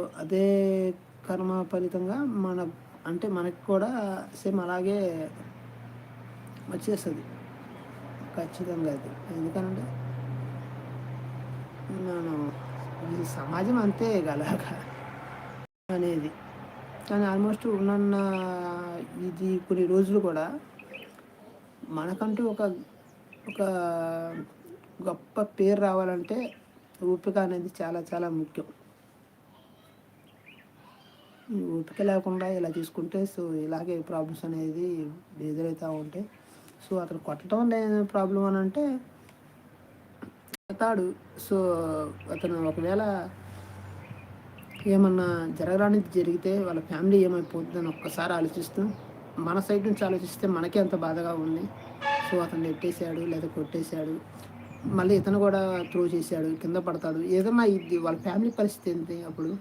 అదే కర్మ ఫలితంగా అంటే మనకి కూడా సేమ్ అలాగే వచ్చేస్తది. ఖచ్చితంగా అది. ఎందుకనంటే మనం ఈ సమాజం అంతే ఇగ అలాగా అనేది. కానీ ఆల్మోస్ట్ ఉన్నన్న ఇది కొన్ని రోజులు కూడా మనకంటూ ఒక గొప్ప పేరు రావాలంటే ఓపిక అనేది చాలా చాలా ముఖ్యం. ఈ ఓపిక లేకుండా ఇలా చేసుకుంటే ఇలాగే ప్రాబ్లమ్స్ అనేది ఎదురవుతా ఉంటాయి. అతను కొట్టడం లేని ప్రాబ్లమ్ అనంటే కొడతాడు. సో, అతను ఒకవేళ ఏమన్నా జరగరానిది జరిగితే వాళ్ళ ఫ్యామిలీ ఏమైపోద్దని ఒక్కసారి ఆలోచిస్తూ, మన సైడ్ నుంచి ఆలోచిస్తే మనకే అంత బాధగా ఉంది. అతను నెట్టేసాడు లేదా కొట్టేసాడు. మళ్ళీ ఇతను కూడా త్రో చేసాడు. కింద పడతాడు. ఏదన్నా అయ్యిద్ది. వాళ్ళ ఫ్యామిలీ పరిస్థితి ఏంటి అప్పుడు?